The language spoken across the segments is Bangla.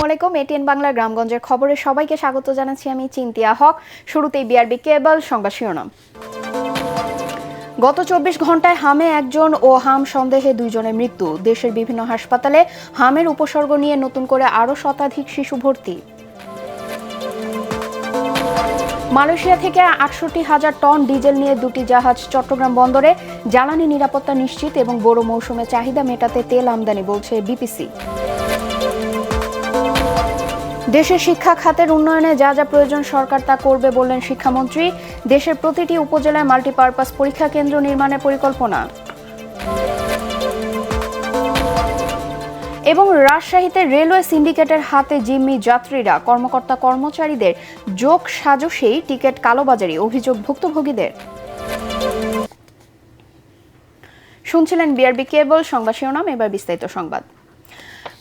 আলাইকুম। এটিএন বাংলার গ্রামগঞ্জের খবরে সবাইকে স্বাগত জানাচ্ছি আমি চিন্তিয়া হক। শুরুতেই বিআরবি কেবল সংবাদ শিরোনাম। গত 24 ঘন্টায় হামে একজন ও হাম সন্দেহে 2 জনের মৃত্যু। দেশের বিভিন্ন হাসপাতালে হামের উপসর্গ নিয়ে নতুন করে আরও শতাধিক শিশু ভর্তি। মালয়েশিয়া থেকে 68,000 টন ডিজেল নিয়ে 2টি জাহাজ চট্টগ্রাম বন্দরে। জ্বালানি নিরাপত্তা নিশ্চিত এবং বড় মৌসুমে চাহিদা মেটাতে তেল আমদানি, বলছে বিপিসি। দেশের শিক্ষা খাতের উন্নয়নে যা যা প্রয়োজন সরকার তা করবে বললেন শিক্ষামন্ত্রী। দেশের প্রতিটি উপজেলায় মাল্টিপারপাস পরীক্ষা কেন্দ্র নির্মাণের পরিকল্পনা। এবং রাজশাহীতে রেলওয়ে সিন্ডিকেটের হাতে জিম্মি যাত্রীরা। কর্মকর্তা কর্মচারীদের যোগ সাজসেই টিকিট কালোবাজারি, অভিযোগ ভুক্তভোগীদের। শুনছিলেন বিআরবি কেবল সংবাদ শিরোনাম, এবার বিস্তারিত সংবাদ।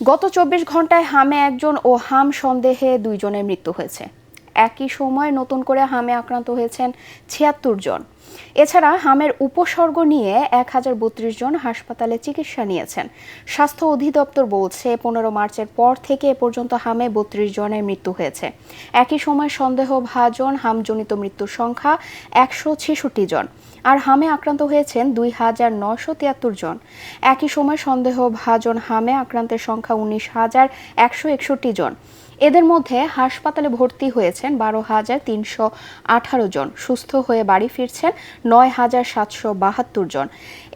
গত 24 ঘন্টায় হামে একজন ও হাম সন্দেহে 2 জনের মৃত্যু হয়েছে। একই সময় নতুন করে হামে আক্রান্ত হয়েছেন 76 জন। এছাড়া হামের উপসর্গ নিয়ে 1032 জন হাসপাতালে চিকিৎসা নিয়েছেন। স্বাস্থ্য অধিদপ্তর বলছে 15 মার্চের পর থেকে এ পর্যন্ত হামে 32 জনের মৃত্যু হয়েছে। একই সময় সন্দেহভাজন হামজনিত মৃত্যুর সংখ্যা 166 জন, আর হামে আক্রান্ত হয়েছেন 2973 জন। একই সময় সন্দেহভাজন হামে আক্রান্তের সংখ্যা 19,161 জন। এদের মধ্যে হাসপাতালে ভর্তি হয়েছেন 12,318 জন। সুস্থ হয়ে বাড়ি ফিরছেন 9,772 জন।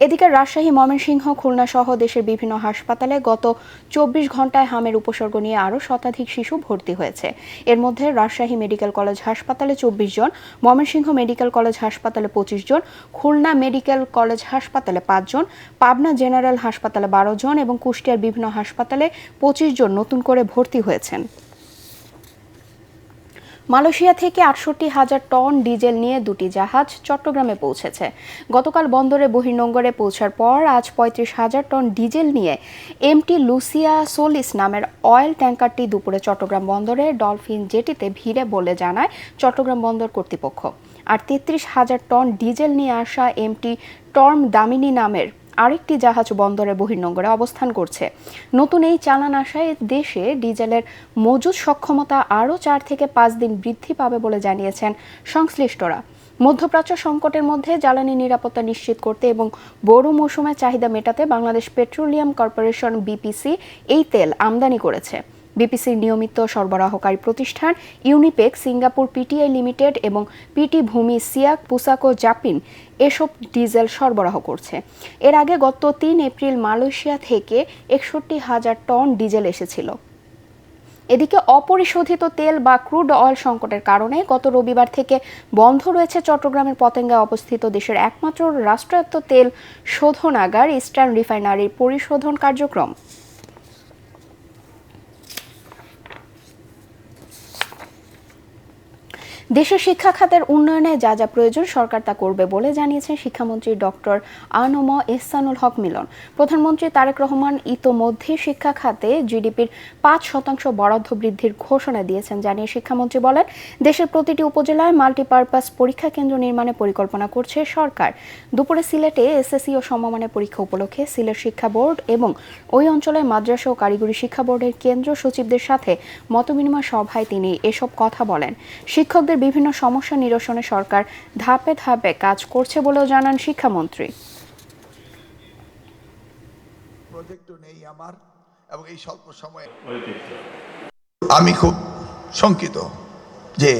এদিকে রাজশাহী, ময়মনসিংহ, খুলনা সহ দেশের বিভিন্ন হাসপাতালে গত 24 ঘন্টায় হামের উপসর্গ নিয়ে আরও শতাধিক শিশু ভর্তি হয়েছে। এর মধ্যে রাজশাহী মেডিকেল কলেজ হাসপাতালে 24 জন, ময়মনসিংহ মেডিকেল কলেজ হাসপাতালে 25 জন, খুলনা মেডিকেল কলেজ হাসপাতালে 5 জন, পাবনা জেনারেল হাসপাতালে 12 জন এবং কুষ্টিয়ার বিভিন্ন হাসপাতালে 25 জন নতুন করে ভর্তি হয়েছেন। মালয়েশিয়া থেকে 68,000 টন ডিজেল নিয়ে 2টি জাহাজ চট্টগ্রামে পৌঁছেছে। গতকাল বন্দরে বহির্নোঙরে পৌঁছার পর আজ 35,000 টন ডিজেল নিয়ে এমটি লুসিয়া সোলিস নামের অয়েল ট্যাঙ্কারটি দুপুরে চট্টগ্রাম বন্দরে ডলফিন জেটিতে ভিড়ে বলে জানায় চট্টগ্রাম বন্দর কর্তৃপক্ষ। আর 33,000 টন ডিজেল নিয়ে আসা এমটি টর্ম দামিনী নামের আরেকটি জাহাজ বন্দরের বহির্নোঙরে অবস্থান করছে। নতুন এই চালান আসায় দেশে ডিজেলের মজুদ সক্ষমতা আরও 4 থেকে 5 দিন বৃদ্ধি পাবে বলে জানিয়েছেন সংশ্লিষ্টরা। মধ্যপ্রাচ্য সংকটের মধ্যে জ্বালানি নিরাপত্তা নিশ্চিত করতে এবং বড় মৌসুমে চাহিদা মেটাতে বাংলাদেশ পেট্রোলিয়াম কর্পোরেশন বিপিসি এই তেল আমদানি করেছে। বিপিসির নিয়মিত সরবরাহকারী প্রতিষ্ঠান ইউনিপেক, সিঙ্গাপুর পিটিআই লিমিটেড এবং পিটি ভূমি সিয়াক পুসাকো জাপিন এসব ডিজেল সরবরাহ করছে। এর আগে গত 3 এপ্রিল মালয়েশিয়া থেকে 61,000 টন ডিজেল এসেছিল। এদিকে অপরিশোধিত তেল বা ক্রুড অয়েল সংকটের কারণে গত রবিবার থেকে বন্ধ রয়েছে চট্টগ্রামের পতেঙ্গায় অবস্থিত দেশের একমাত্র রাষ্ট্রায়ত্ত তেল শোধনাগার ইস্টার্ন রিফাইনারির পরিশোধন কার্যক্রম। দেশের শিক্ষা খাতের উন্নয়নে যা যা প্রয়োজন সরকার তা করবে বলে জানিয়েছেন শিক্ষামন্ত্রী ডক্টর আ.ন.ম এহসানুল হক মিলন। প্রধানমন্ত্রী তারেক রহমান ইতোমধ্যে শিক্ষা খাতে জিডিপির 5% বরাদ্দ বৃদ্ধির ঘোষণা দিয়েছেন জানিয়ে শিক্ষামন্ত্রী বলেন, দেশের প্রতিটি উপজেলায় মাল্টিপারপাস পরীক্ষা কেন্দ্র নির্মাণের পরিকল্পনা করছে সরকার। দুপুরে সিলেটে এসএসসি ও সমমানের পরীক্ষা উপলক্ষে সিলেট শিক্ষা বোর্ড এবং ওই অঞ্চলের মাদ্রাসা ও কারিগরি শিক্ষা বোর্ডের কেন্দ্র সচিবদের সাথে মতবিনিময় সভায় তিনি এসব কথা বলেন। শিক্ষকদের বিভিন্ন সমস্যা নিরসনে সরকার ধাপে ধাপে কাজ করছে বলেও জানান শিক্ষামন্ত্রী। প্রজেক্ট নেই আমার, এবং এই স্বল্প সময়ে আমি খুব শঙ্কিত যে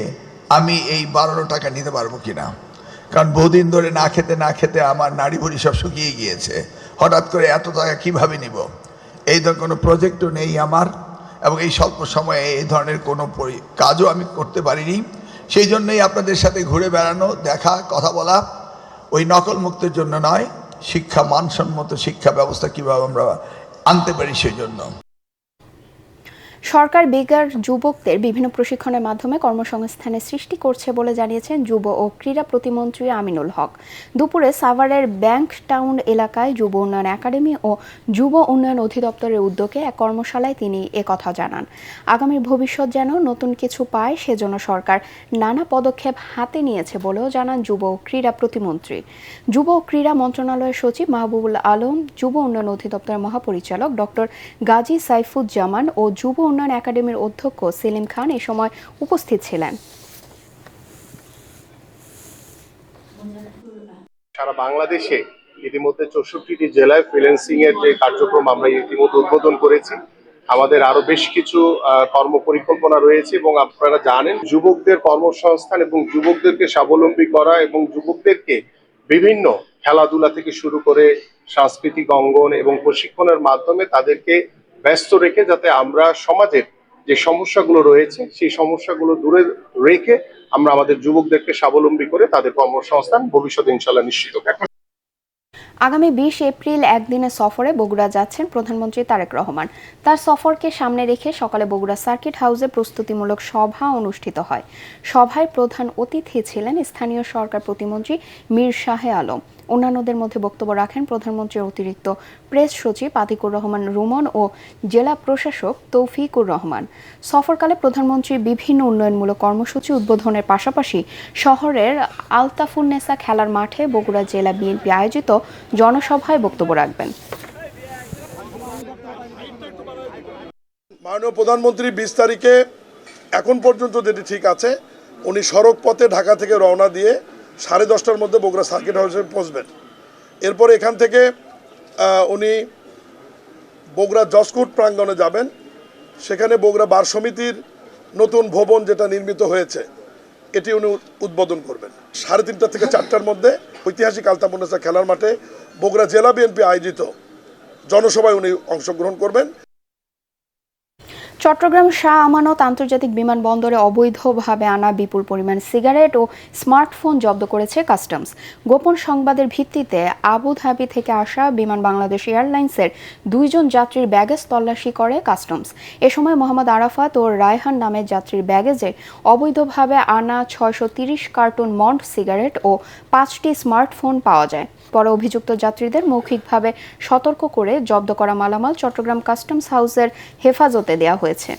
আমি এই 12 টাকা নিতে পারবো কিনা। কারণ বহুদিন ধরে না খেতে আমার নাড়ি ভুড়ি সব শুকিয়ে গিয়েছে। হঠাৎ করে এত টাকা কিভাবে নিব? এই ধরনের কোনো প্রজেক্টও নেই আমার, এবং এই স্বল্প সময়ে এই ধরনের কোনো কাজও আমি করতে পারিনি। সেই জন্যই আপনাদের সাথে ঘুরে বেড়ানো, দেখা, কথা বলা, ওই নকল মুক্তের জন্য নয়, শিক্ষা মানসম্মত শিক্ষা ব্যবস্থা কীভাবে আমরা আনতে পারি সেই জন্য। সরকার বেকার যুবকদের বিভিন্ন প্রশিক্ষণের মাধ্যমে কর্মসংস্থানের সৃষ্টি করছে বলে জানিয়েছেন যুব ও ক্রীড়া প্রতিমন্ত্রী আমিনুল হক। দুপুরে সাভারের ব্যাংক টাউন এলাকায় যুব উন্নয়ন একাডেমি ও যুব উন্নয়ন অধিদপ্তরের উদ্যোগে এক কর্মশালায় তিনি একথা জানান। আগামীর ভবিষ্যৎ যেন নতুন কিছু পায় সেজন্য সরকার নানা পদক্ষেপ হাতে নিয়েছে বলেও জানান যুব ও ক্রীড়া প্রতিমন্ত্রী। যুব ও ক্রীড়া মন্ত্রণালয়ের সচিব মাহবুবুল আলম, যুব উন্নয়ন অধিদপ্তরের মহাপরিচালক ডক্টর গাজী সাইফুজ্জামান ও যুব উন্নয়ন একাডেমির অধ্যক্ষ সেলিম খান এ সময় উপস্থিত ছিলেন। সারা বাংলাদেশে ইতিমধ্যে 64টি জেলায় ফ্রিল্যান্সিং এর যে কার্যক্রম আমরা ইতিমধ্যে উদ্বোধন করেছি। আমাদের আরো বেশ কিছু কর্ম পরিকল্পনা রয়েছে এবং আপনারা জানেন যুবকদের কর্মসংস্থান এবং যুবকদেরকে স্বাবলম্বী করা এবং যুবকদেরকে বিভিন্ন খেলাধুলা থেকে শুরু করে সাংস্কৃতিক অঙ্গন এবং প্রশিক্ষণের মাধ্যমে তাদেরকে ব্যস্ত রেখে যাতে আমরা সমাজের যে সমস্যাগুলো রয়েছে সেই সমস্যাগুলো দূরে রেখে আমরা আমাদের যুবকদেরকে স্বাবলম্বী করে তাদের কর্মসংস্থান ভবিষ্যতে ইনশাল্লাহ নিশ্চিত করব। আগামী 20 এপ্রিল একদিনের সফরে বগুড়া যাচ্ছেন প্রধানমন্ত্রী তারেক রহমান। তার সফরকে সামনে রেখে সকালে বগুড়া সার্কিট হাউসে প্রস্তুতিমূলক সভা অনুষ্ঠিত হয়। সভায় প্রধান অতিথি ছিলেন স্থানীয় সরকার প্রতিমন্ত্রী মীর শাহে আলম। অন্যান্যদের মধ্যে বক্তব্য রাখেন প্রধানমন্ত্রীর অতিরিক্ত প্রেস সচিব আতিকুর রহমান রুমন ও জেলা প্রশাসক তৌফিকুর রহমান। সফরকালে প্রধানমন্ত্রী বিভিন্ন উন্নয়নমূলক কর্মসূচি উদ্বোধনের পাশাপাশি শহরের আলতাফুন্নেসা খেলার মাঠে বগুড়া জেলা বিএনপি আয়োজিত জনসভায় বক্তব্য রাখবেন। মাননীয় প্রধানমন্ত্রী 20 তারিখে এখন পর্যন্ত যেটি ঠিক আছে, উনি সড়ক পথে ঢাকা থেকে রওনা দিয়ে 10:30টার মধ্যে বগুড়া সার্কিট হাউসে পৌঁছবেন। এরপর এখান থেকে উনি বগুড়া জজকোর্ট প্রাঙ্গণে যাবেন। সেখানে বগুড়া বার সমিতির নতুন ভবন যেটা নির্মিত হয়েছে এটি উনি উদ্বোধন করবেন। 3:30টা থেকে 4টার মধ্যে ঐতিহাসিক আলতাফুন্নেসা খেলার মাঠে বগুড়া জেলা বিএনপি আয়োজিত জনসভায় উনি অংশগ্রহণ করবেন। চট্টগ্রাম শাহ আমানত আন্তর্জাতিক বিমানবন্দরে অবৈধভাবে আনা বিপুল পরিমাণ সিগারেট ও স্মার্টফোন জব্দ করেছে কাস্টমস। গোপন সংবাদের ভিত্তিতে আবুধাবি থেকে আসা বিমান বাংলাদেশ এয়ারলাইন্সের 2 জন যাত্রীর ব্যাগেজ তল্লাশি করে কাস্টমস। এ সময় মোহাম্মদ আরাফাত ও রায়হান নামের যাত্রীর ব্যাগেজে অবৈধভাবে আনা 630 কার্টুন মন্ড সিগারেট ও 5টি স্মার্টফোন পাওয়া যায়। পরে অভিযুক্ত যাত্রীদের মৌখিকভাবে সতর্ক করে জব্দ করা মালামাল চট্টগ্রাম কাস্টমস হাউসের হেফাজতে দেওয়া হয়েছে।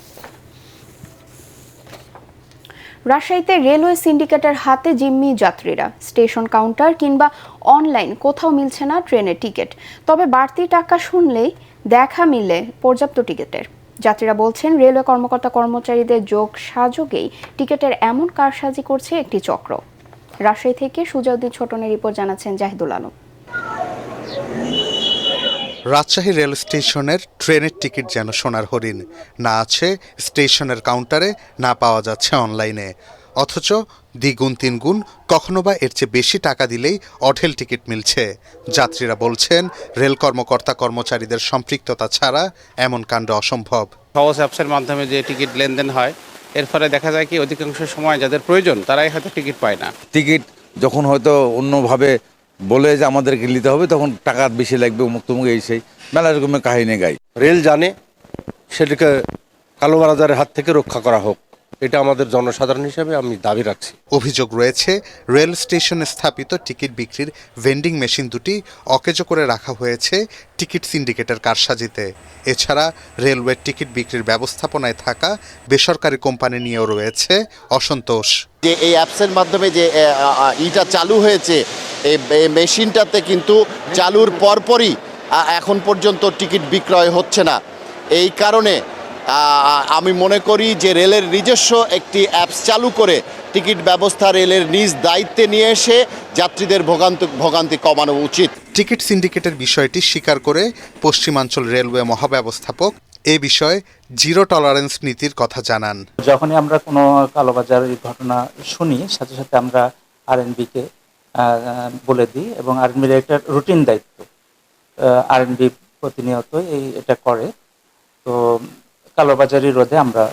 রাজশাহীতে রেলওয়ে সিন্ডিকেটের হাতে জিম্মি যাত্রীরা। স্টেশন কাউন্টার কিংবা অনলাইন কোথাও মিলছে না ট্রেনের টিকিট, তবে বাড়তি টাকা শুনলেই দেখা মিলে পর্যাপ্ত টিকিটের। যাত্রীরা বলছেন রেলওয়ে কর্মকর্তা কর্মচারীদের যোগ সাজগেই টিকিটের এমন কারসাজি করছে একটি চক্র। রাজশাহী থেকে সুজাউদ্দিন ছোটনের রিপোর্ট জানাচ্ছেন জাহিদুল আলম। রাজশাহী রেল স্টেশনের ট্রেনের টিকিট যেন সোনার হরিণ, না আছে স্টেশনের কাউন্টারে, না পাওয়া যাচ্ছে অনলাইনে। অথচ দ্বিগুণ তিনগুণ কখনো বা এর চেয়ে বেশি টাকা দিলেই অঢেল টিকিট মিলছে। যাত্রীরা বলছেন রেল কর্মকর্তা কর্মচারীদের সম্পৃক্ততা ছাড়া এমন কাণ্ড অসম্ভব। সহজ অ্যাপসের মাধ্যমে যে টিকিট লেনদেন হয়, এর ফলে দেখা যায় কি অধিকাংশ সময় যাদের প্রয়োজন তারাই হয়তো টিকিট পায় না। টিকিট যখন হয়তো অন্যভাবে বলে যে আমাদেরকে নিতে হবে, তখন টাকা বেশি লাগবে, মুখ এই সেই মেলা রকমের কাহিনী গাই। রেল জানে সেটাকে কালোবাজারের হাত থেকে রক্ষা করা হোক, এটা আমাদের জনসাধারণ হিসেবে আমি দাবি রাখছি। অভিযোগ রয়েছে রেল স্টেশনে স্থাপিত টিকিট বিক্রির ভেন্ডিং মেশিন দুটি অকেজো করে রাখা হয়েছে টিকিট সিন্ডিকেটের কারসাজিতে। এছাড়া রেলওয়ের টিকিট বিক্রির ব্যবস্থাপনায় থাকা বেসরকারি কোম্পানি নিয়েও রয়েছে অসন্তোষ। যে এই অ্যাপসের মাধ্যমে যে ইটা চালু হয়েছে, এই মেশিনটাতে কিন্তু চালুর পরপরই এখন পর্যন্ত টিকিট বিক্রয় হচ্ছে না। এই কারণে আমি মনে করি যে রেলের নিজস্ব একটি অ্যাপস চালু করে টিকিট ব্যবস্থা রেলের নিজ দায়িত্বে নিয়ে এসে যাত্রীদের ভোগান্তি কমানো উচিত। টিকিট সিন্ডিকেটের বিষয়টি স্বীকার করে পশ্চিমাঞ্চল রেলওয়ে মহাব্যবস্থাপক এ বিষয়ে জিরো টলারেন্স নীতির কথা জানান। যখনই আমরা কোনো কালোবাজারের ঘটনা শুনি, সাথে সাথে আমরা আরএনবিকে বলে দিই এবং আরএনবির একটা রুটিন দায়িত্ব, আরএনবি প্রতিনিয়ত এটা করে। তো কালোবাজারি রোধে আমরা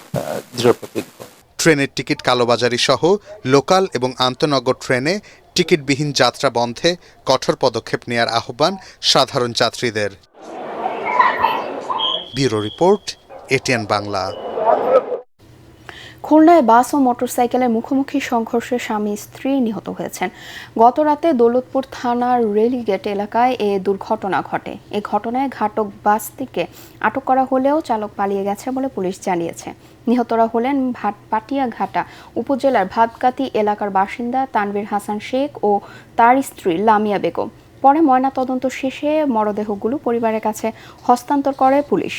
দৃঢ় প্রতিজ্ঞ। ট্রেনের টিকিট কালোবাজারি সহ লোকাল এবং আন্তনগর ট্রেনে টিকিটবিহীন যাত্রা বন্ধে কঠোর পদক্ষেপ নেওয়ার আহ্বান সাধারণ যাত্রীদের। Bureau report, ATN Bangla. খুলনায় বাস ও মোটরসাইকেলের মুখোমুখি সংঘর্ষে স্বামী স্ত্রী নিহত হয়েছেন। গতরাতে দৌলতপুর থানার রেলিগেট এলাকায় এ দুর্ঘটনা ঘটে। এ ঘটনায় ঘাতক বাসটিকে আটক করা হলেও চালক পালিয়ে গেছে বলে পুলিশ জানিয়েছে। নিহতরা হলেন পাটিয়াঘাটা উপজেলার ভাতকাতি এলাকার বাসিন্দা তানভীর হাসান শেখ ও তার স্ত্রী লামিয়া বেগম। পরে ময়নাতদন্ত শেষে মরদেহগুলো পরিবারের কাছে হস্তান্তর করে পুলিশ।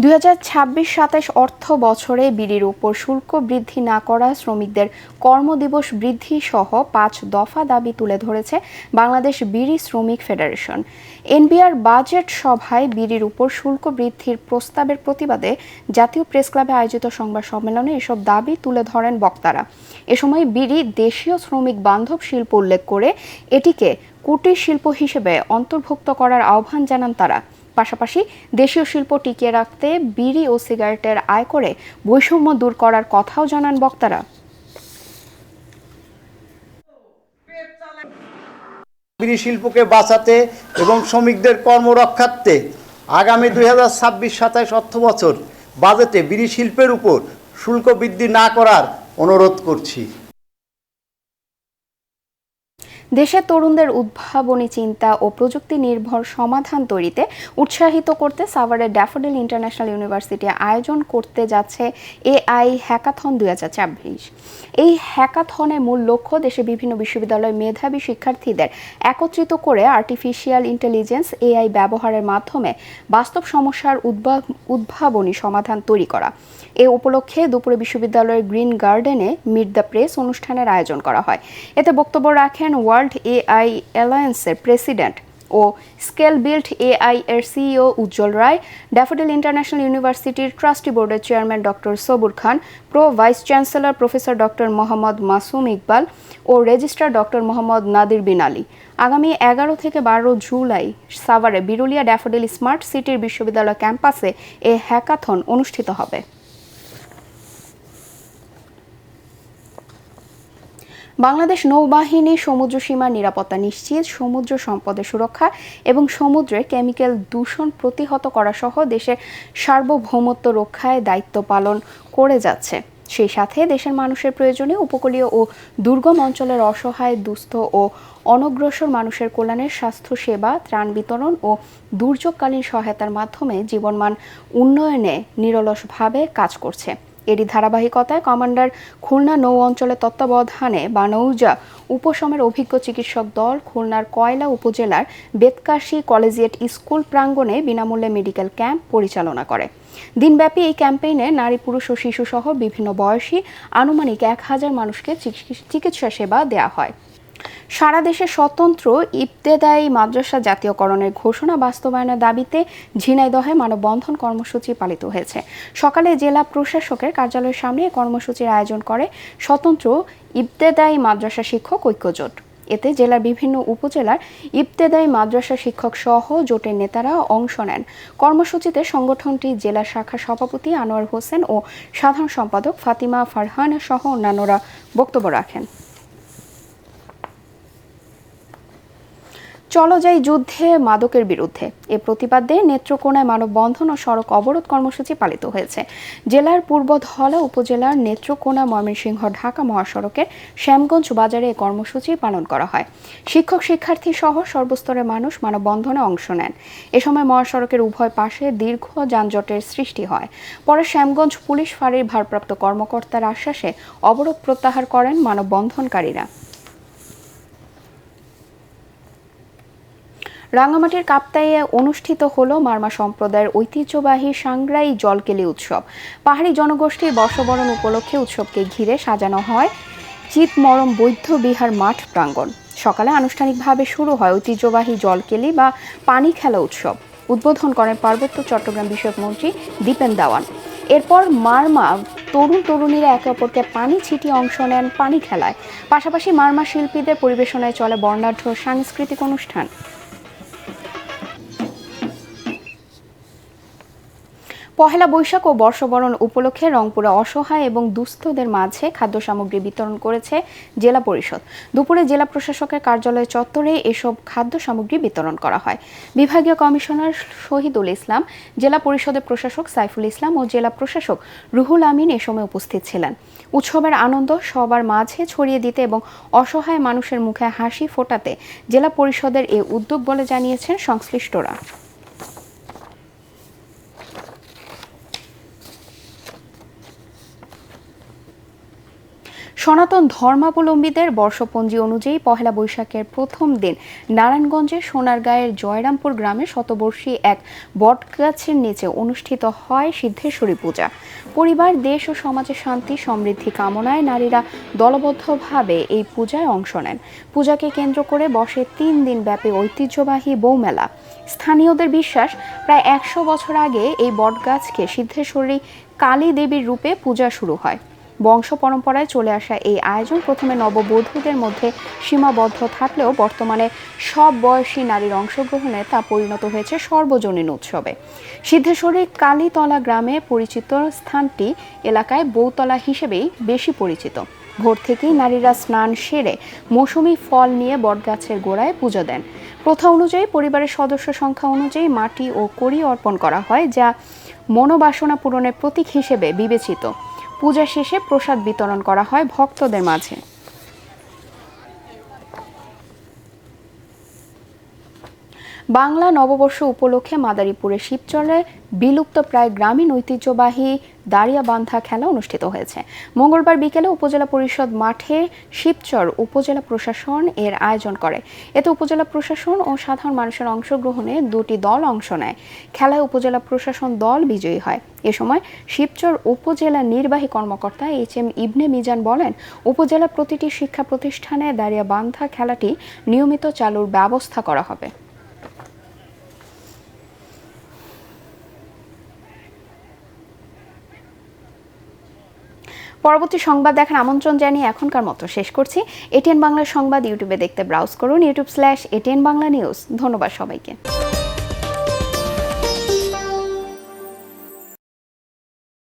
2026-27 অর্থ বছরে বিড়ির উপর শুল্ক বৃদ্ধি না করা, শ্রমিকদের কর্মদিবস বৃদ্ধি সহ 5 দফা দাবি তুলে ধরেছে বাংলাদেশ বিড়ি শ্রমিক ফেডারেশন। এনবিআর বাজেট সভায় বিড়ির উপর শুল্ক বৃদ্ধির প্রস্তাবের প্রতিবাদে জাতীয় প্রেসক্লাবে আয়োজিত সংবাদ সম্মেলনে এসব দাবি তুলে ধরেন বক্তারা। এ সময় বিড়ি দেশীয় শ্রমিক বান্ধব শিল্প উল্লেখ করে এটিকে কুটির শিল্প হিসেবে অন্তর্ভুক্ত করার আহ্বান জানান তারা। পাশাপাশি দেশীয় শিল্প টিকিয়ে রাখতে বিড়ি ও সিগারেটের আয়করে বৈষম্য দূর করার কথাও জানান বক্তারা। বিড়ি শিল্পকে বাঁচাতে এবং শ্রমিকদের কর্মরক্ষার্থে আগামী 2026-27 অর্থবছর বাজেটে বিড়ি শিল্পের উপর শুল্ক বৃদ্ধি না করার অনুরোধ করছি। দেশের তরুণদের উদ্ভাবনী চিন্তা ও প্রযুক্তি নির্ভর সমাধান তৈরিতে উৎসাহিত করতে সাভারের ড্যাফোডিল ইন্টারন্যাশনাল ইউনিভার্সিটি আয়োজন করতে যাচ্ছে এআই হ্যাকাথন 2024। এই হ্যাকাথনের মূল লক্ষ্য দেশে বিভিন্ন বিশ্ববিদ্যালয়ের মেধাবী শিক্ষার্থীদের একত্রিত করে আর্টিফিশিয়াল ইন্টেলিজেন্স এআই ব্যবহারের মাধ্যমে বাস্তব সমস্যার উদ্ভাবনী সমাধান তৈরি করা। এ উপলক্ষে দুপুরে বিশ্ববিদ্যালয়ের গ্রিন গার্ডেনে মিট দ্য প্রেস অনুষ্ঠানের আয়োজন করা হয়। এতে বক্তব্য রাখেন ওয়ার্ল্ড এআই অ্যালায়েন্সের প্রেসিডেন্ট ও স্কেল বিল্ড এআই এর CEO Ujjwal Roy, Daffodil International ইউনিভার্সিটির ট্রাস্টি বোর্ডের chairman doctor Sabur Khan, vice chancellor professor doctor Mohammad Masum Iqbal ও রেজিস্ট্রার ডক্টর মোহাম্মদ নাদির বিন আলী। আগামী 11 থেকে 12 জুলাই সাভারে বিরুলিয়া ড্যাফোডিল স্মার্ট সিটির বিশ্ববিদ্যালয় ক্যাম্পাসে এ হ্যাকাথন অনুষ্ঠিত হবে। বাংলাদেশ নৌবাহিনী সমুদ্র সীমার নিরাপত্তা নিশ্চিত, সমুদ্র সম্পদের সুরক্ষা এবং সমুদ্রে কেমিক্যাল দূষণ প্রতিহত করা সহ দেশের সার্বভৌমত্ব রক্ষায় দায়িত্ব পালন করে যাচ্ছে। সেই সাথে দেশের মানুষের প্রয়োজনে উপকূলীয় ও দুর্গম অঞ্চলের অসহায়, দুস্থ ও অনগ্রসর মানুষের কল্যাণে স্বাস্থ্য সেবা, ত্রাণ বিতরণ ও দুর্যোগকালীন সহায়তার মাধ্যমে জীবনমান উন্নয়নে নিরলসভাবে কাজ করছে। এরই ধারাবাহিকতায় কমান্ডার খুলনা নৌ অঞ্চলের তত্ত্বাবধানে বানৌজা উপশমের অভিজ্ঞ চিকিৎসক দল খুলনার কয়লা উপজেলার বেতকাশী কলেজিয়েট স্কুল প্রাঙ্গণে বিনামূল্যে মেডিকেল ক্যাম্প পরিচালনা করে। দিনব্যাপী এই ক্যাম্পেইনে নারী, পুরুষ ও শিশুসহ বিভিন্ন বয়সী আনুমানিক 1000 মানুষকে চিকিৎসা সেবা দেওয়া হয়। সারা দেশে স্বতন্ত্র ইবতেদায়ী মাদ্রাসা জাতীয়করণের ঘোষণা বাস্তবায়নের দাবিতে ঝিনাইদহে মানববন্ধন কর্মসূচি পালিত হয়েছে। সকালে জেলা প্রশাসকের কার্যালয়ের সামনে কর্মসূচির আয়োজন করে স্বতন্ত্র ইবতেদায়ী মাদ্রাসা শিক্ষক ঐক্যজোট। এতে জেলার বিভিন্ন উপজেলার ইবতেদায়ী মাদ্রাসা শিক্ষক সহ জোটের নেতারা অংশ নেন। কর্মসূচিতে সংগঠনটির জেলা শাখা সভাপতি আনোয়ার হোসেন ও সাধারণ সম্পাদক ফাতিমা ফারহানা সহ অন্যান্যরা বক্তব্য রাখেন। চলো যাই যুদ্ধে মাদকের বিরুদ্ধে এ প্রতিবাদে নেত্রকোনায় মানববন্ধন ও সড়ক অবরোধ কর্মসূচি পালিত হয়েছে। জেলার পূর্ব ধলা উপজেলার নেত্রকোনা ময়মনসিংহ ঢাকা মহাসড়কের শ্যামগঞ্জ বাজারে এ কর্মসূচি পালন করা হয়। শিক্ষক, শিক্ষার্থী সহ সর্বস্তরের মানুষ মানববন্ধনে অংশ নেন। এ সময় মহাসড়কের উভয় পাশে দীর্ঘ যানজটের সৃষ্টি হয়। পরে শ্যামগঞ্জ পুলিশ ফাঁড়ির ভারপ্রাপ্ত কর্মকর্তার আশ্বাসে অবরোধ প্রত্যাহার করেন মানববন্ধনকারীরা। রাঙ্গামাটির কাপ্তাইয়ে অনুষ্ঠিত হলো মারমা সম্প্রদায়ের ঐতিহ্যবাহী সাংগ্রাই জলকেলি উৎসব। পাহাড়ি জনগোষ্ঠীর বর্ষবরণ উপলক্ষে উৎসবকে ঘিরে সাজানো হয় চিতমরম বৌদ্ধ বিহার মাঠ প্রাঙ্গণ। সকালে আনুষ্ঠানিকভাবে শুরু হয় ঐতিহ্যবাহী জলকেলি বা পানি খেলা উৎসব। উদ্বোধন করেন পার্বত্য চট্টগ্রাম বিষয়ক মন্ত্রী দীপেন দাওয়ান। এরপর মারমা তরুণীরা একে অপরকে পানি ছিটিয়ে অংশ নেন পানি খেলায়। পাশাপাশি মারমা শিল্পীদের পরিবেশনায় চলে বর্ণাঢ্য সাংস্কৃতিক অনুষ্ঠান। পহেলা বৈশাখ ও বর্ষবরণ উপলক্ষে রংপুরে অসহায় এবং দুস্থদের মাঝে খাদ্য সামগ্রী বিতরণ করেছে জেলা পরিষদ। দুপুরে জেলা প্রশাসকের কার্যালয় চত্বরে এসব খাদ্য সামগ্রী বিতরণ করা হয়। বিভাগীয় কমিশনার শহীদুল ইসলাম, জেলা পরিষদের প্রশাসক সাইফুল ইসলাম ও জেলা প্রশাসক রুহুল আমিন এ সময় উপস্থিত ছিলেন। উৎসবের আনন্দ সবার মাঝে ছড়িয়ে দিতে এবং অসহায় মানুষের মুখে হাসি ফোটাতে জেলা পরিষদের এ উদ্যোগ বলে জানিয়েছেন সংশ্লিষ্টরা। সনাতন ধর্মাবলম্বীদের বর্ষপঞ্জি অনুযায়ী পহেলা বৈশাখের প্রথম দিন নারায়ণগঞ্জের সোনারগাঁয়ের জয়রামপুর গ্রামে শতবর্ষী এক বটগাছের নিচে অনুষ্ঠিত হয় সিদ্ধেশ্বরী পূজা। পরিবার, দেশ ও সমাজের শান্তি সমৃদ্ধি কামনায় নারীরা দলবদ্ধভাবে এই পূজায় অংশ নেন। পূজাকে কেন্দ্র করে বসে 3 দিন ব্যাপী ঐতিহ্যবাহী বৌমেলা। স্থানীয়দের বিশ্বাস, প্রায় 100 বছর আগে এই বটগাছকে সিদ্ধেশ্বরী কালী দেবীর রূপে পূজা শুরু হয়। বংশ পরম্পরায় চলে আসা এই আয়োজন প্রথমে নববধূদের মধ্যে সীমাবদ্ধ থাকলেও বর্তমানে সব বয়সী নারীর অংশগ্রহণে তা পরিণত হয়েছে সর্বজনীন উৎসবে। সিদ্ধেশ্বরী কালীতলা গ্রামে পরিচিত স্থানটি এলাকায় বৌতলা হিসেবেই বেশি পরিচিত। ভোর থেকেই নারীরা স্নান সেরে মৌসুমি ফল নিয়ে বটগাছের গোড়ায় পুজো দেন। প্রথা অনুযায়ী পরিবারের সদস্য সংখ্যা অনুযায়ী মাটি ও কড়ি অর্পণ করা হয়, যা মনোবাসনা পূরণের প্রতীক হিসেবে বিবেচিত। পূজা শেষে প্রসাদ বিতরণ করা হয় ভক্তদের মাঝে। বাংলা নববর্ষ উপলক্ষে মাদারীপুরের শিবচরে বিলুপ্ত প্রায় গ্রামীণ ঐতিহ্যবাহী দাঁড়িয়াবান্ধা খেলা অনুষ্ঠিত হয়েছে। মঙ্গলবার বিকেলে উপজেলা পরিষদ মাঠে শিবচর উপজেলা প্রশাসন এর আয়োজন করে। এতে উপজেলা প্রশাসন ও সাধারণ মানুষের অংশগ্রহণে 2টি দল অংশ নেয়। খেলায় উপজেলা প্রশাসন দল বিজয়ী হয়। এ সময় শিবচর উপজেলা নির্বাহী কর্মকর্তা HM ইবনে মিজান বলেন, উপজেলার প্রতিটি শিক্ষা প্রতিষ্ঠানে দাঁড়িয়াবান্ধা খেলাটি নিয়মিত চালুর ব্যবস্থা করা হবে। পরবর্তী সংবাদ দেখার আমন্ত্রণ জানিয়ে এখনকার মতো শেষ করছি। ATN বাংলা সংবাদ ইউটিউবে দেখতে ব্রাউজ করুন youtube/ATN বাংলা নিউজ। ধন্যবাদ সবাইকে।